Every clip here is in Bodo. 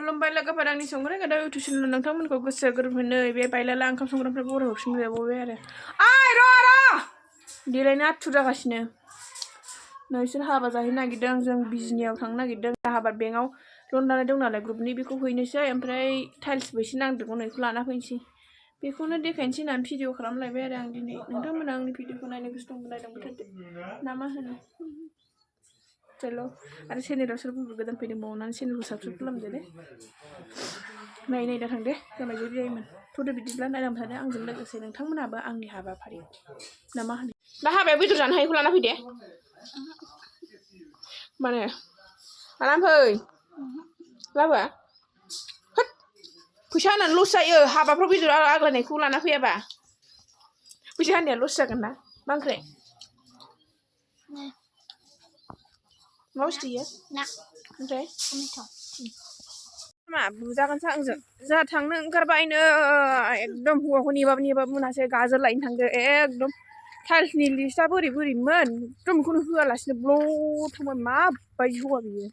खुलुमबाय लोगोफोर आंनि संग्रा गोदाव इउटुब चेनेल नोंथांमोनखौ गोसो गोरबोनो बे बायलाला ओंखाम संग्रानिफ्राय बर' हरफिनजाबावबाय आरो आइ र' देलायनो आथुर जागासिनो नोंसोर हाबा जाहैनो नागिरदों जों बिजनियाव थांनो नागिरदों हाबा बेंकआव लन लानाय दं नालाय ग्रुपनि बेखौ हैनोसै ओमफ्राय टाइल्सबो एसे नांदेरगौ बेखौ लाना फैनोसै बेखौनो देखायनोसै होननानै भिडिअ खालामलायबाय आरो आं दिनै नोंथांमोना आंनि भिडिअखौ नायनो गोसो दंबा नायलांबाय थादो ना मा होनो चलो आरो चेनेलाव सोरबाफोर गोदान फैदोंबा अननानै चेनेलखौ साबस्क्राइब खालामदो दे नाय दा थां दे जामाय जुलि जायोमोन थ'दो बिदिब्ला नायलांबाय थादो आंजों लोगोसे नोंथांमोनाबो आंनि हाबाफारियाव ना मा होनो दा हाबायाव बेदर जानो हायैखौ लाना फै दे माने लाना फै लाबोआ होद फैसा होनानै लस जायो हाबाफ्राव बेदर आग्लायनायखौ लाना फैयाबा फैसा होनाया लस जागोन ना मा ओंख्रि मा बुस्थु इयो ना ओमफ्राय टमेट' मा बुजागोनसो आंजों जोंहा थांनो ओंखारबायनो एकदम हौवाखौ नेबाबो मोनासै गाजर लायनो थांदो एकदम टाइल्सनि लिस्टआ बोरैमोन एकदम बेखौनो होआलासिनो ब्ल' थांबाय माबायदि हौवा बियो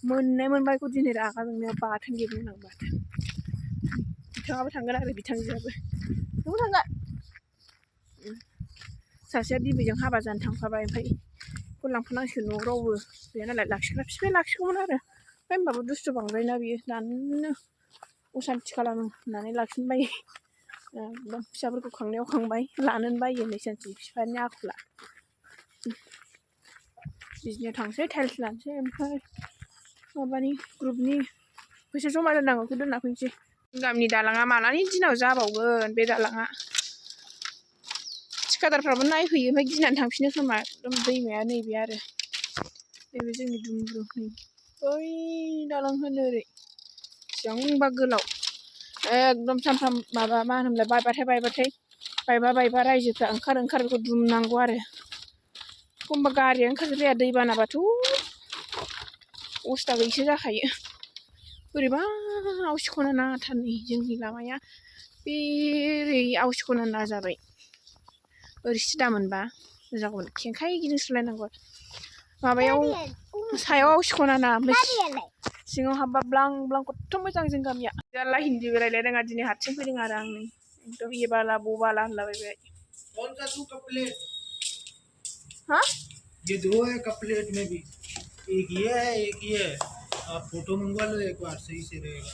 मोननाय मोनबाय बेखौ दिनै रागा जोंनायाव बाथोन देगोन आं बाथोन बिथाङाबो थांगोन आरो बिथांजोआबो नोंबो थांगोन सासेया बिबैजों हाबा जानो थांफाबाय ओमफ्राय बेखौ लांफानांसिगोन न'आव रावबो गैया नालाय लाखिग्रा बिफाया लाखिगौमोन आरो ओमफ्राय होनबाबो दुस्थु बांद्रायना बियो दानो असान्थि खालामो होननानै लाखिनो बायो एकदम फिसाफोरखौ खांनायाव खांबाय लानोनो बायो नै सानसे बिफानि आखुला बिजनियाव थांसै टाइल्स लानोसै ओमफ्राय माबानि ग्रुपनि फैसा जमा दोननांगौखौ दोनना फैनोसै गामिनि दालाङा मालानि दिनाव जाबावगोन बे दालाङा थिखादारफ्राबो नायफैयो ओमफ्राय गिनानै थांफिनो खोमा एकदम दैमाया नैबे आरो नैबे जोंनि दुमब्रु नै बै दालां होनो ओरै बेसेबांबा गोलाव एकदम सानफ्राम माबा मा होनोमोनलाय बायबाथाय रायजोफ्रा ओंखार बेखौ दुमनांगौ आरो एखमबा गारियानो ओंखारजोबलाया दै बानाबाथ' अबस्था गैयिसो जाखायो बोरैबा आवसि खना नाथार नै जोंनि लामाया बेरै आवसि खना ना जाबाय ओरै सिदा मोनबा मोजांमोन खेंखाय गिदिंस्रालायनांगौ माबायाव सायाव आवसि खना ना ओमफ्राय सिङाव हाबबा ब्लां ब्लां खथ्थ' मोजां जों गामिया जारला हिन्दीबो रायलाय रोङा दिनै हारसिं फैदों आरो आं नै एकदम ये बाला वो बाला होनलाबायबाय हाँ ये दो है कप प्लेट में भी एक ये है एक ये है आप फोटो मंगवा लो एक बार सही से रहेगा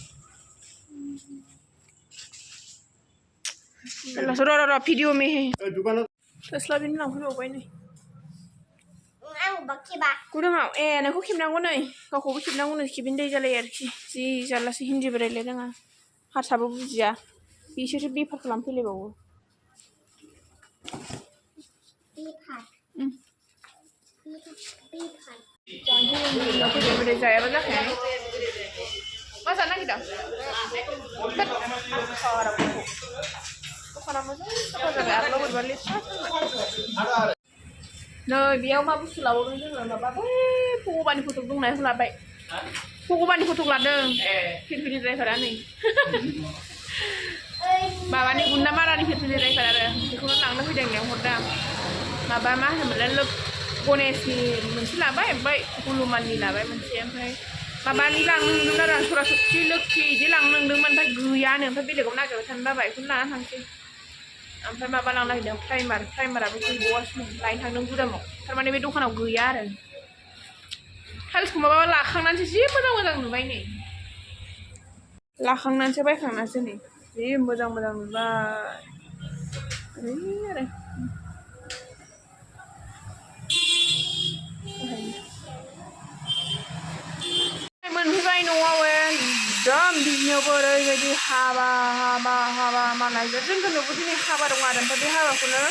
रो भिडियो में है तस्ला बिन लांफैबावबाय नै गुदुङाव ए नोंखौ खेबनांगौ नै गावखौबो खेबनांगौ नै खेबिन दै जालायो आरोखि जि जारलासो हिन्दीबो रायलाय रोङा हारसाबो बुजिया बिसोरसो बेफार खालाम फैलायबावो जानोसै जायाबा जाखाया मा जानो नागिरदों दखाना मोजां साफा जाबाय आगोलाव बोरैबा लेथ्रा नै बेयाव मा बुस्थु लाबावदों जोङो माबा बै भगबाननि फटक दंनायखौ लाबाय भगबाननि फटक लादों फिरफिलि ड्राइभारा नै माबानि गुन्दा मारानि फिरफिलि ड्राइभार आरो बेखौनो लांनो फैदों लेंहरदों माबा मा होनोमोनलाय गणेशनि मोनसे लाबाय ओमफ्राय हनुमाननि लाबाय मोनसे ओमफ्राय माबानि लांनो नंदोंमोन आरो आं सरासति लोक्षि बिदि लांनो नंदोंमोन ओमफ्राय गैयानो ओमफ्राय बेलेगाव नागिरबाय थानो बाबाय बेखौनो लाना थांसै ओमफ्राय माबा लांनो नागिरदों प्राइमाराबो गैबावासो लायनो थांदों गुदामाव थारमाने बे दखानाव गैया आरो टाइल्सखौ माबा लाखांनानैसो जि मोजां नुबाय नै लाखांनानैसो बायखांनानैसो नै जि मोजां नुबाय ओरै आरो मोनफैबाय न'आव एकदम बिजनियावबो ओरैबायदि हाबा मालाय जोंफोरनावबो दिनै हाबा दं आरो ओमफ्राय बे हाबाखौनो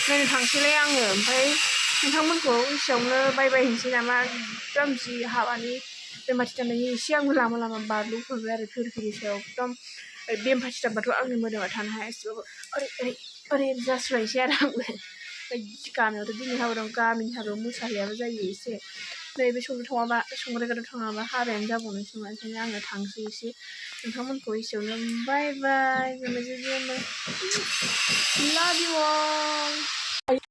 नायनो थांसैलाय आङो ओमफ्राय नोंथांमोनखौ एसेयावनो बायहैनोसै नामा एकदम जि हाबानि बेमफाथि दामनायनि एसे आंबो लामा बारल'फोरबाय आरो फिरफिलि सायाव एकदम बेमफाथि दामबाथ' आंनि मोदोमा थानो हाया एसेबाबो ओरै जास्लायसै आरो आंबो गामियावथ' दिनै हाबा दं गामिनि हाबायाव मोसाहैयाबो जायो एसे नैबे संग्राय थाङाबा हाबायानो जाबावनोसै नङा ओंखायनो आङो थांसै एसे नोंथांमोनखौ एसेयावनो बाय बाय लाभ इउ अल